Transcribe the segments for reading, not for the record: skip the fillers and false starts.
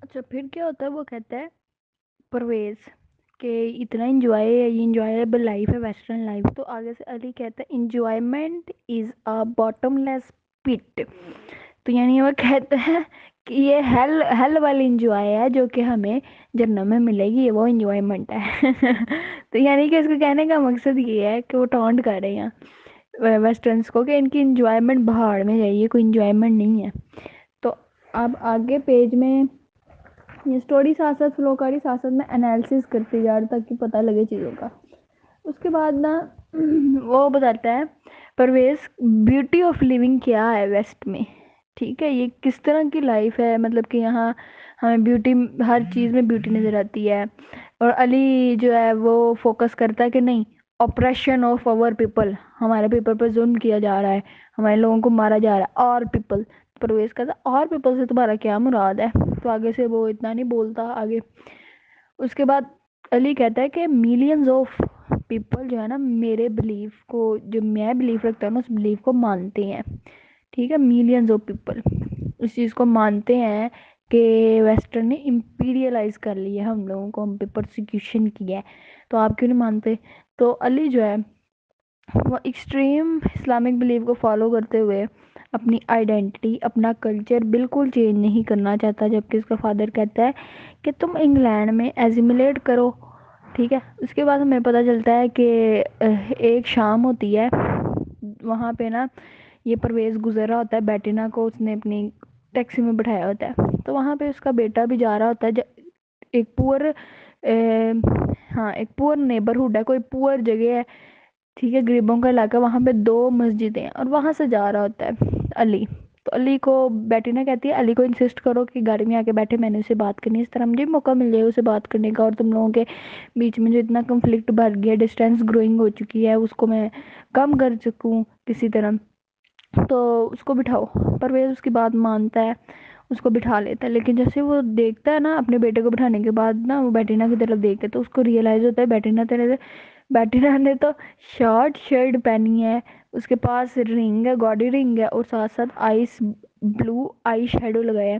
اچھا پھر کیا ہوتا ہے، وہ کہتا ہے پرویز کہ اتنا انجوائے ہے، یہ انجوائےبل لائف ہے ویسٹرن لائف. تو آگے سے علی کہتا ہے انجوائمنٹ از اے باٹم لیس پٹ. تو یعنی وہ کہتا ہے کہ یہ ہیل والی انجوائے ہے جو کہ ہمیں جنم میں ملے گی، وہ انجوائمنٹ ہے. تو یعنی کہ اس کو کہنے کا مقصد یہ ہے کہ وہ ٹونٹ کر رہے ہیں ویسٹرنس کو کہ ان کی انجوائمنٹ بہاڑ میں جائیے، کوئی انجوائمنٹ نہیں ہے. تو اب آگے پیج میں یہ اسٹوری ساتھ ساتھ فلو کری، ساتھ ساتھ میں انالیسس کرتی جا رہی تاکہ پتہ لگے چیزوں کا. اس کے بعد نا وہ بتاتا ہے پرویز بیوٹی آف لیونگ کیا ہے ویسٹ میں. ٹھیک ہے، یہ کس طرح کی لائف ہے، مطلب کہ یہاں ہمیں بیوٹی، ہر چیز میں بیوٹی نظر آتی ہے. اور علی جو ہے وہ فوکس کرتا ہے کہ نہیں، آپریشن آف اور پیپل، ہمارے پیپل پر ظلم کیا جا رہا ہے، ہمارے لوگوں کو مارا جا رہا ہے. اور پیپل، پرویز کہتا ہے اور پیپل سے تمہارا کیا مراد ہے. تو آگے سے وہ اتنا نہیں بولتا آگے. اس کے بعد علی کہتا ہے کہ میلینز آف پیپل جو ہے نا میرے بلیف کو، جو میں بلیف رکھتا ہوں نا اس بلیف کو مانتے ہیں. ٹھیک ہے، میلینز آف پیپل اس چیز کو مانتے ہیں کہ ویسٹرن نے امپیریلائز کر لی ہے ہم لوگوں کو، ہم پہ پرسیکیوشن کی ہے. تو آپ کیوں نہیں مانتے؟ تو علی جو ہے وہ ایکسٹریم اسلامک بلیف کو فالو کرتے ہوئے اپنی آئیڈینٹی، اپنا کلچر بالکل چینج نہیں کرنا چاہتا، جبکہ اس کا فادر کہتا ہے کہ تم انگلینڈ میں ایزیملیٹ کرو. ٹھیک ہے، اس کے بعد ہمیں پتہ چلتا ہے کہ ایک شام ہوتی ہے وہاں پہ نا، یہ پرویز گزر رہا ہوتا ہے، بیٹینا کو اس نے اپنی ٹیکسی میں بٹھایا ہوتا ہے. تو وہاں پہ اس کا بیٹا بھی جا رہا ہوتا ہے، ایک پور ہاں ایک پور نیبرہڈ ہے، کوئی پور جگہ ہے. ٹھیک ہے، غریبوں کا علاقہ، وہاں پہ 2 مسجدیں ہیں اور وہاں سے جا رہا ہوتا ہے علی. تو علی کو بیٹینا کہتی ہے علی کو انسسٹ کرو کہ گاڑی میں آ کے بیٹھے، میں نے اسے بات کرنی ہے، اس طرح مجھے موقع مل جائے اسے بات کرنے کا، اور تم لوگوں کے بیچ میں جو اتنا کنفلکٹ بڑھ گیا، ڈسٹینس گروئنگ ہو چکی ہے، اس کو میں کم کر سکوں کسی طرح. تو اس کو بٹھاؤ. پرویز اس کی بات مانتا ہے، اس کو بٹھا لیتا ہے. لیکن جیسے وہ دیکھتا ہے نا اپنے بیٹے کو بٹھانے کے بعد نا، وہ بیٹینا کی طرف دیکھتا ہے تو اس کو ریئلائز ہوتا ہے بیٹینا نے تو شارٹ شرٹ پہنی ہے، اس کے پاس رنگ ہے، گاڈی رنگ ہے، اور ساتھ ساتھ آئس بلو آئی شیڈو لگایا ہے.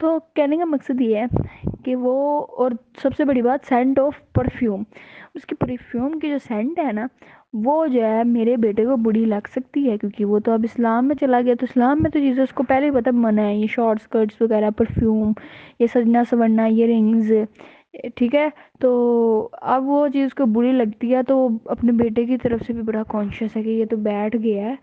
تو کہنے کا مقصد یہ ہے کہ وہ، اور سب سے بڑی بات سینٹ آف پرفیوم، اس کی پرفیوم کی جو سینٹ ہے نا وہ جو ہے میرے بیٹے کو بری لگ سکتی ہے، کیونکہ وہ تو اب اسلام میں چلا گیا. تو اسلام میں تو چیزیں اس کو پہلے ہی پتہ منع ہے، یہ شارٹ اسکرٹس وغیرہ، پرفیوم، یہ سجنا سورنا، یہ رنگز. ٹھیک ہے، تو اب وہ چیز کو بری لگتی ہے تو اپنے بیٹے کی طرف سے بھی بڑا کانشیس ہے کہ یہ تو بیٹھ گیا ہے،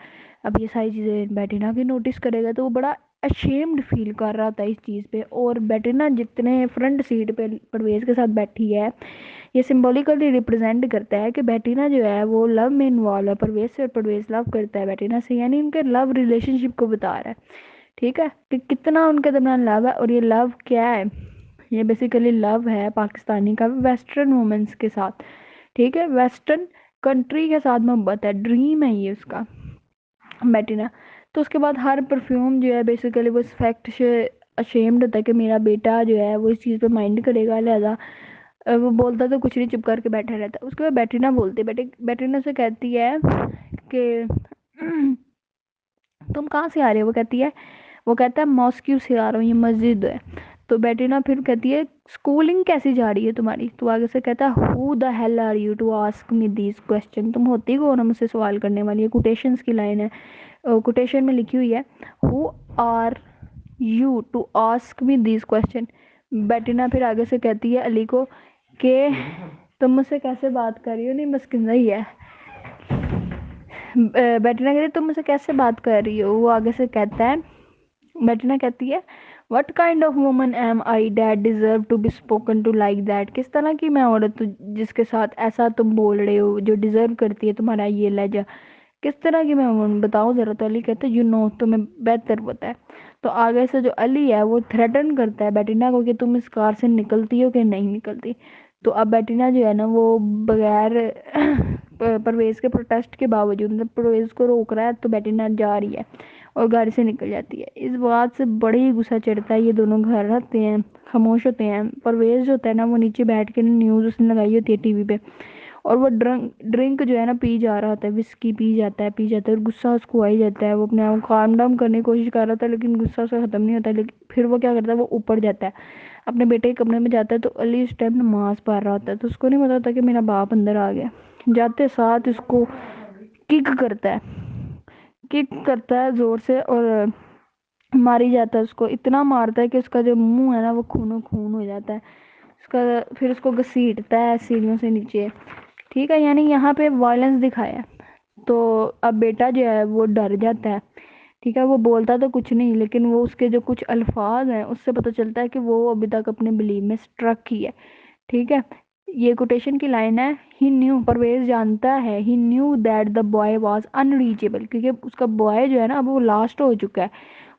اب یہ ساری چیزیں بیٹینا بھی نوٹس کرے گا. تو وہ بڑا اشیمڈ فیل کر رہا تھا اس چیز پہ. اور بیٹینا جتنے فرنٹ سیٹ پہ پرویز کے ساتھ بیٹھی ہے، یہ سمبولیکلی ریپرزینٹ کرتا ہے کہ بیٹینا جو ہے وہ لو میں انوالو ہے پرویز سے، اور پرویز لو کرتا ہے بیٹینا سے. یعنی ان کے لو ریلیشن شپ کو بتا رہا ہے. ٹھیک ہے، کہ کتنا ان کے درمیان لو ہے. اور یہ لو کیا ہے؟ یہ بیسیکلی لو ہے پاکستانی کا ویسٹرن وومنس کے ساتھ. ٹھیک ہے، ویسٹرن کنٹری کے ساتھ محبت ہے، ڈریم ہے یہ اس کا بیٹینا. تو اس کے بعد ہر پرفیوم جو ہے بیسیکلی وہ اس فیکٹ سے اشیمڈ ہوتا ہے کہ میرا بیٹا جو ہے وہ اس چیز پہ مائنڈ کرے گا، لہذا وہ بولتا تو کچھ نہیں، چپ کر کے بیٹھا رہتا. اس کے بعد بیٹینا بولتی، بیٹینا سے کہتی ہے کہ تم کہاں سے آ رہے ہو؟ وہ کہتی ہے، وہ کہتا ہے ماسکیو سے آ رہا ہوں، یہ مسجد ہے. تو بیٹینا پھر کہتی ہے اسکولنگ کیسی جا رہی ہے تمہاری؟ تو آگے سے کہتا ہے who the hell are you to ask me these question, تم ہوتی کون ہو مجھ سے سوال کرنے والی ہے. کوٹیشنس کی لائن ہے، کوٹیشن میں لکھی ہوئی ہے who are you to ask me these question. بیٹینا پھر آگے سے کہتی ہے علی کو کہ تم مجھ سے کیسے بات کر رہی ہو؟ نہیں بس کنزا ہی ہے. بیٹینا کہتی ہے تم مجھ سے کیسے بات کر رہی ہو؟ وہ آگے سے کہتا ہے، بیٹینا کہتی ہے what kind of woman am I that deserve to be spoken to like that, کس طرح کی میں عورت جس کے ساتھ ایسا تم بول رہے ہو، جو ڈیزرو کرتی ہے تمہارا یہ لہجہ، کس طرح کی میں بتاؤں ذرا. تو علی کہتے یو نو، تمہیں بہتر پتا ہے. تو آگے سے جو علی ہے وہ تھریٹن کرتا ہے بیٹینا کو کہ تم اس کار سے نکلتی ہو کہ نہیں نکلتی. تو اب بیٹینا جو ہے نا وہ بغیر پرویز کے پروٹیسٹ کے باوجود، مطلب پرویز کو روک رہا ہے تو بیٹینا جا رہی ہے اور گاڑی سے نکل جاتی ہے. اس بات سے بڑی غصہ چڑھتا ہے. یہ دونوں گھر رہتے ہیں، خاموش ہوتے ہیں. پرویز جو ہوتا ہے نا وہ نیچے بیٹھ کے نیوز اس نے لگائی ہوتی ہے ٹی وی پہ، اور وہ ڈرنک جو ہے نا پی جا رہا ہوتا ہے، وسکی پی جاتا ہے اور غصہ اس کو آ ہی جاتا ہے. وہ اپنے آپ کو کام ڈاؤن کرنے کی کوشش کر رہا تھا لیکن غصہ سے ختم نہیں ہوتا. لیکن پھر وہ کیا کرتا ہے، وہ اوپر جاتا ہے اپنے بیٹے کے کمرے میں جاتا ہے، تو علی اس ٹائم نماز پڑھ رہا ہوتا ہے، تو اس کو نہیں پتا ہوتا کہ میرا باپ اندر آ گیا. جاتے ساتھ اس کو کک کرتا ہے زور سے، اور ماری جاتا ہے. اس کو اتنا مارتا ہے کہ اس کا جو منہ ہے نا وہ خون و خون ہو جاتا ہے. پھر اس کو گھسیٹتا ہے سیڑھیوں سے نیچے. ٹھیک ہے، یعنی یہاں پہ وائلنس دکھایا ہے. تو اب بیٹا جو ہے وہ ڈر جاتا ہے. ٹھیک ہے، وہ بولتا تو کچھ نہیں، لیکن وہ اس کے جو کچھ الفاظ ہیں اس سے پتہ چلتا ہے کہ وہ ابھی تک اپنے بلیو میں سٹرک ہی ہے. ٹھیک ہے، یہ کوٹیشن کی لائن ہے. ہی نیو، پرویز جانتا ہے، he knew that the boy was unreachable, کیونکہ اس کا بوائے جو ہے نا اب وہ لاسٹ ہو چکا ہے،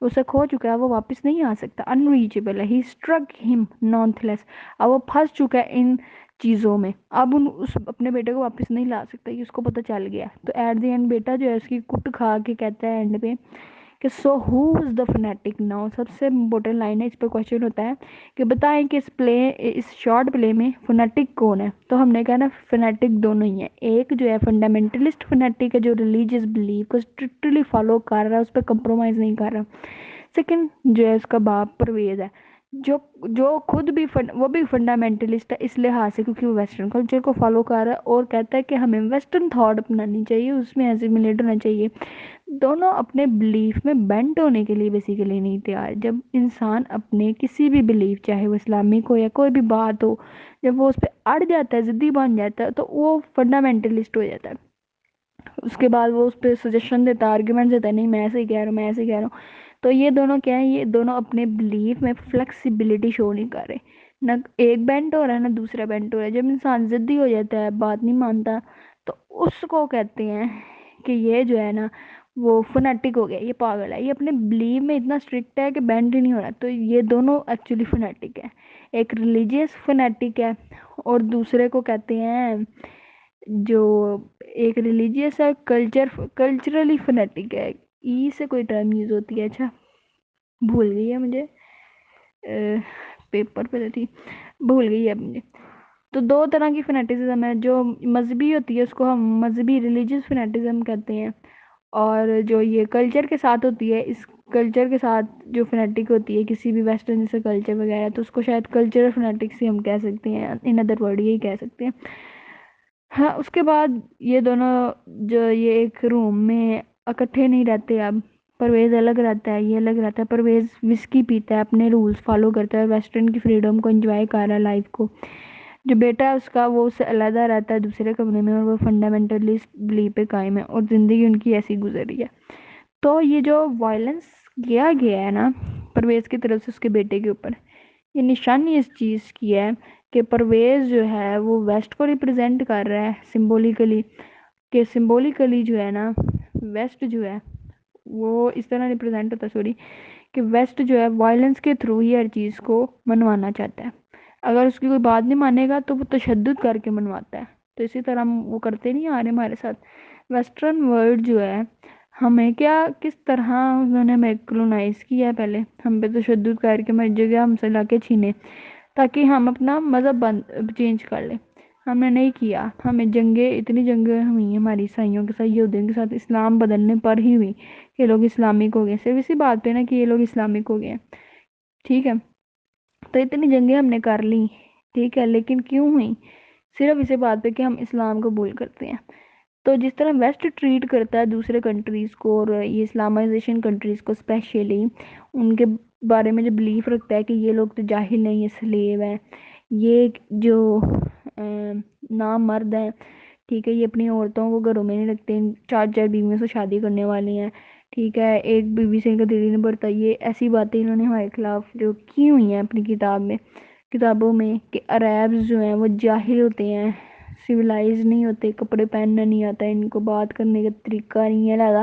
اسے کھو چکا ہے، وہ واپس نہیں آ سکتا. ان ریچیبل ہے. ہی اسٹرک ہم نان لیس، اب وہ پھنس چکا ہے ان چیزوں میں. اب اس اپنے بیٹے کو واپس نہیں لا سکتا، یہ اس کو پتہ چل گیا. تو ایٹ دی اینڈ بیٹا جو ہے اس کی کٹ کھا کے کہتا ہے اینڈ پہ کہ سو ہو از دا فنیٹک ناؤ. سب سے امپورٹنٹ لائن ہے، اس پہ کوشچن ہوتا ہے کہ بتائیں کہ اس شارٹ پلے میں فنیٹک کون ہے. تو ہم نے کہا نا فنیٹک دونوں ہی ہیں. ایک جو ہے فنڈامنٹلسٹ فنیٹک ہے جو ریلیجیس بلیف کو اسٹرکٹلی فالو کر رہا ہے، اس پہ کمپرومائز نہیں کر رہا. سیکنڈ جو ہے اس کا باپ پرویز ہے، جو خود بھی وہ بھی فنڈامنٹلسٹ ہے اس لحاظ سے کیونکہ وہ ویسٹرن کلچر کو فالو کر رہا ہے اور کہتا ہے کہ ہمیں ویسٹرن تھاٹ اپنانی چاہیے، اس میں ایسیمیلیٹ ہونا چاہیے. دونوں اپنے بلیف میں بینٹ ہونے کے لیے بیسیکلی نہیں تیار. جب انسان اپنے کسی بھی بلیف، چاہے وہ اسلامک ہو یا کوئی بھی بات ہو، جب وہ اس پہ اڑ جاتا ہے، ضدی بن جاتا ہے، تو وہ فنڈامنٹلسٹ ہو جاتا ہے. اس کے بعد وہ اس پہ سجیشن دیتا ہے، آرگیومنٹ دیتا ہے، نہیں میں ایسے ہی کہہ رہا ہوں، میں ایسے ہی کہہ رہا ہوں. تو یہ دونوں کیا ہیں، یہ دونوں اپنے بلیف میں فلیکسیبلٹی شو نہیں کر رہے. نہ ایک بینٹ ہو رہا ہے نہ دوسرا بینٹ ہو رہا ہے. جب انسان ضدی ہو جاتا ہے، بات نہیں مانتا، تو اس کو کہتے ہیں کہ یہ جو ہے نا وہ فنیٹک ہو گیا، یہ پاگل ہے، یہ اپنے بلیو میں اتنا اسٹرکٹ ہے کہ بینڈ ہی نہیں ہو رہا. تو یہ دونوں ایکچولی فنیٹک ہے. ایک ریلیجیس فنیٹک ہے اور دوسرے کو کہتے ہیں جو ایک ریلیجیس ہے کلچرلی فنیٹک ہے. ای سے کوئی ٹرم یوز ہوتی ہے، اچھا بھول گئی ہے مجھے، پیپر پہ تھی، بھول گئی ہے مجھے. تو دو طرح کی فنیٹزم ہے. جو مذہبی ہوتی ہے اس کو ہم مذہبی ریلیجیس فنیٹزم کہتے ہیں، اور جو یہ کلچر کے ساتھ ہوتی ہے، اس کلچر کے ساتھ جو فنیٹک ہوتی ہے کسی بھی ویسٹرن جیسے کلچر وغیرہ، تو اس کو شاید کلچرل فنیٹکس ہی ہم کہہ سکتے ہیں، ان ادر ورڈ یہی کہہ سکتے ہیں. ہاں، اس کے بعد یہ دونوں جو یہ ایک روم میں اکٹھے نہیں رہتے. اب پرویز الگ رہتا ہے، یہ الگ رہتا ہے. پرویز وسکی پیتا ہے، اپنے رولز فالو کرتا ہے، ویسٹرن کی فریڈم کو انجوائے کر رہا ہے، لائف کو. جو بیٹا ہے اس کا وہ اس سے علیحدہ رہتا ہے دوسرے کمرے میں، اور وہ فنڈامنٹلسٹ بلیف پہ قائم ہے، اور زندگی ان کی ایسی گزری ہے. تو یہ جو وائلنس کیا گیا ہے نا پرویز کی طرف سے اس کے بیٹے کے اوپر، یہ نشانی اس چیز کی ہے کہ پرویز جو ہے وہ ویسٹ کو ریپرزینٹ کر رہا ہے سمبولیکلی، کہ سمبولیکلی جو ہے نا ویسٹ جو ہے وہ اس طرح ریپرزینٹ ہوتا ہے کہ ویسٹ جو ہے وائلنس کے تھرو ہی ہر چیز کو منوانا چاہتا ہے. اگر اس کی کوئی بات نہیں مانے گا تو وہ تشدد کر کے منواتا ہے. تو اسی طرح ہم وہ کرتے نہیں آ رہے ہمارے ساتھ. ویسٹرن ورلڈ جو ہے ہمیں کس طرح انہوں نے ہمیں کلونائز کیا ہے، پہلے ہم پہ تشدد کر کے ہماری جگہ ہم سے لا کے چھینے تاکہ ہم اپنا مذہب چینج کر لیں. ہم نے نہیں کیا. ہمیں اتنی جنگیں ہوئی ہماری عیسائیوں کے ساتھ، یہودیوں کے ساتھ، اسلام بدلنے پر ہی ہوئی کہ لوگ اسلامک ہو گئے. صرف اسی بات پہ نا کہ یہ لوگ اسلامک ہو گئے. ٹھیک ہے، تو اتنی جنگیں ہم نے کر لی، ٹھیک ہے، لیکن کیوں ہوئی؟ صرف اسی بات پہ کہ ہم اسلام قبول کرتے ہیں. تو جس طرح ویسٹ ٹریٹ کرتا ہے دوسرے کنٹریز کو، اور یہ اسلامائزیشن کنٹریز کو اسپیشلی، ان کے بارے میں جو بلیف رکھتا ہے کہ یہ لوگ تو جاہل نہیں، یہ سلیو ہیں، یہ جو نام مرد ہیں، ٹھیک ہے، یہ اپنی عورتوں کو گھروں میں نہیں رکھتے، 4 بیویوں سے شادی کرنے والے ہیں، ٹھیک ہے، ایک بیوی سے ان کا دل ہی نہیں بھرتا. یہ ایسی باتیں انہوں نے ہمارے خلاف جو کی ہوئی ہیں اپنی کتابوں میں کہ عربز جو ہیں وہ جاہل ہوتے ہیں، سویلائز نہیں ہوتے، کپڑے پہننا نہیں آتا، ان کو بات کرنے کا طریقہ نہیں ہے، لہذا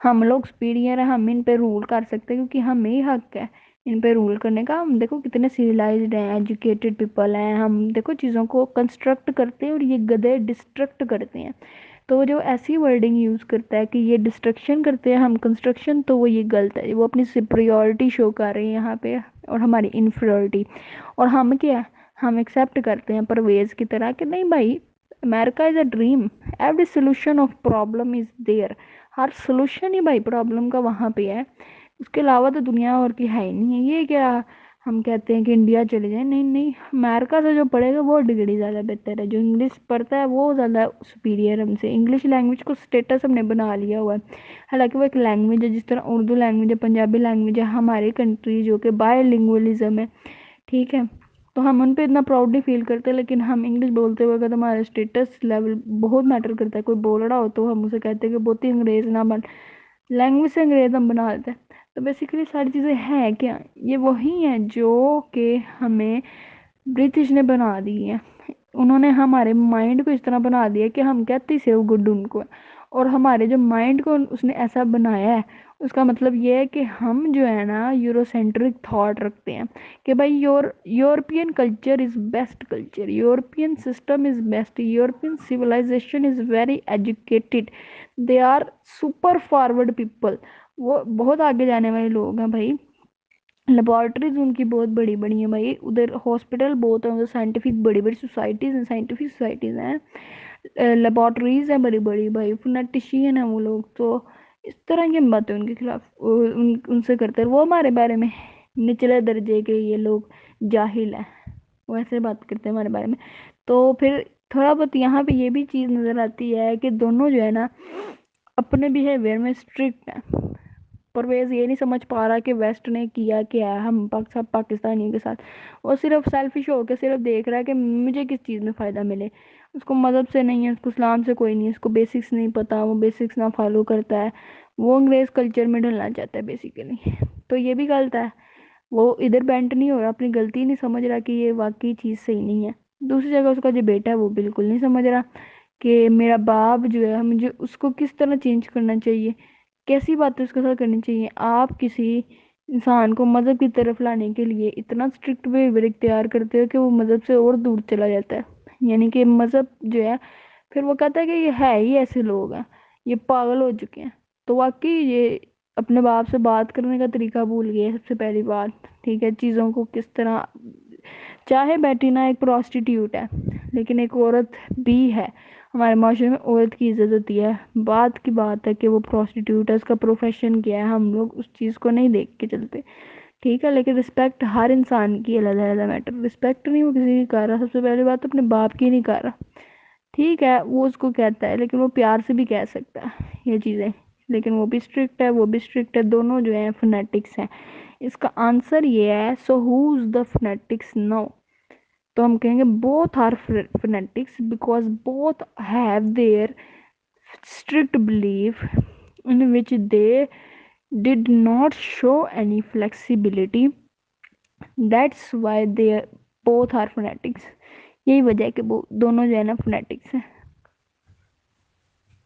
ہم لوگ سپیریئر ہیں، ہم ان پہ رول کر سکتے ہیں کیونکہ ہمیں ہی حق ہے ان پہ رول کرنے کا. ہم دیکھو کتنے سویلائزڈ ہیں، ایجوکیٹڈ پیپل ہیں، ہم دیکھو چیزوں کو کنسٹرکٹ کرتے ہیں اور یہ گدھے ڈسٹرکٹ کرتے ہیں. تو جو ایسی ورڈنگ یوز کرتا ہے کہ یہ ڈسٹرکشن کرتے ہیں ہم کنسٹرکشن، تو وہ یہ غلط ہے. وہ اپنی سپریورٹی شو کر رہے ہیں یہاں پہ اور ہماری انفیریورٹی. اور ہم کیا ہم ایکسیپٹ کرتے ہیں پرویز کی طرح کہ نہیں بھائی، America is a dream, every solution of problem is there. ہر سولوشن ہی بھائی پرابلم کا وہاں پہ ہے. اس کے علاوہ تو دنیا اور کی ہے ہی نہیں ہے. یہ کیا ہم کہتے ہیں کہ انڈیا چلے جائیں، نہیں نہیں، امریکہ سے جو پڑھے گا وہ ڈگری زیادہ بہتر ہے. جو انگلش پڑھتا ہے وہ زیادہ سپیریئر ہم سے. انگلش لینگویج کو اسٹیٹس ہم نے بنا لیا ہوا ہے. حالانکہ وہ ایک لینگویج ہے، جس طرح اردو لینگویج ہے، پنجابی لینگویج ہے ہماری کنٹری جو کہ بائی لنگولیزم ہے، ٹھیک ہے. تو ہم ان پہ اتنا پراؤڈلی فیل کرتے ہیں، لیکن ہم انگلش بولتے ہوئے اگر ہمارا اسٹیٹس لیول بہت میٹر کرتا ہے. کوئی بول رہا ہو تو ہم اسے کہتے ہیں کہ بہت ہی انگریز نہ بن، لینگویج سے انگریز ہم بنا دیتے ہیں. تو بیسیکلی ساری چیزیں ہیں کیا، یہ وہی ہیں جو کہ ہمیں برٹش نے بنا دی ہیں. انہوں نے ہمارے مائنڈ کو اس طرح بنا دیا کہ ہم کہتے سے وہ گڈ ان کو، اور ہمارے جو مائنڈ کو اس نے ایسا بنایا ہے، اس کا مطلب یہ ہے کہ ہم جو ہے نا یورو سینٹرک تھاٹ رکھتے ہیں کہ بھائی European culture is best culture, European system is best, European civilization is very educated, they are super forward people. وہ بہت آگے جانے والے لوگ ہیں بھائی. لیبارٹریز ان کی بہت بڑی بڑی ہیں بھائی، ادھر ہاسپٹل بہت ہیں، ادھر سائنٹیفک بڑی بڑی سوسائٹیز ہیں، سائنٹیفک سوسائٹیز ہیں، لیبارٹریز ہیں بڑی بڑی بھائی، فنیٹیشین ہیں وہ لوگ. تو اس طرح کی باتیں ان کے خلاف ان سے کرتے ہیں. وہ ہمارے بارے میں نچلے درجے کے یہ لوگ جاہل ہیں، وہ ایسے بات کرتے ہیں ہمارے بارے میں. تو پھر تھوڑا بہت یہاں پہ یہ بھی چیز نظر آتی ہے کہ دونوں جو ہے نا اپنے بیہیویئر میں اسٹرکٹ ہیں. پرویز یہ نہیں سمجھ پا رہا کہ ویسٹ نے کیا کیا ہے ہم سب پاکستانیوں کے ساتھ. وہ صرف سیلفش ہو کے صرف دیکھ رہا ہے کہ مجھے کس چیز میں فائدہ ملے. اس کو مذہب سے نہیں ہے، اس کو اسلام سے کوئی نہیں ہے، اس کو بیسکس نہیں پتا، وہ بیسکس نہ فالو کرتا ہے، وہ انگریز کلچر میں ڈھلنا چاہتا ہے بیسیکلی. تو یہ بھی غلط ہے. وہ ادھر بینٹ نہیں ہو رہا، اپنی غلطی نہیں سمجھ رہا کہ یہ واقعی چیز صحیح نہیں ہے. دوسری جگہ اس کا جو بیٹا ہے وہ بالکل نہیں سمجھ رہا کہ میرا باپ جو ہے مجھے اس کو کس طرح چینج کرنا چاہیے، کیسی باتیں اس کے ساتھ کرنی چاہیے. آپ کسی انسان کو مذہب کی طرف لانے کے لیے اتنا اسٹرکٹ بیہیویئر اختیار کرتے ہو کہ وہ مذہب سے اور دور چلا جاتا ہے. یعنی کہ مذہب جو ہے پھر وہ کہتا ہے کہ یہ ہے ہی ایسے لوگ ہیں، یہ پاگل ہو چکے ہیں. تو واقعی یہ اپنے باپ سے بات کرنے کا طریقہ بھول گیا ہے، سب سے پہلی بات. ٹھیک ہے، چیزوں کو کس طرح، چاہے بیٹینا ایک پروسٹیٹیوٹ ہے لیکن ایک عورت بھی ہے. ہمارے معاشرے میں عورت کی عزت ہوتی ہے. بات کی بات ہے کہ وہ پروسٹیٹیوٹ ہے، اس کا پروفیشن کیا ہے، ہم لوگ اس چیز کو نہیں دیکھ کے چلتے. ٹھیک ہے، لیکن رسپیکٹ ہر انسان کی علیحدہ علیحدہ میٹر. رسپیکٹ نہیں وہ کسی کی کر رہا، سب سے پہلی بات اپنے باپ کی نہیں کر رہا. ٹھیک ہے وہ اس کو کہتا ہے لیکن وہ پیار سے بھی کہہ سکتا ہے یہ چیزیں. لیکن وہ بھی اسٹرکٹ ہے، وہ بھی اسٹرکٹ ہے، دونوں جو ہیں فنیٹکس ہیں. اس کا آنسر یہ ہے سو ہوز دا فنیٹکس نو. تو ہم کہیں گے both are fanatics because both have their strict belief in which they did not show any flexibility. That's why they both are fanatics. یہی وجہ ہے کہ وہ دونوں جو ہے نا فنیٹکس ہیں.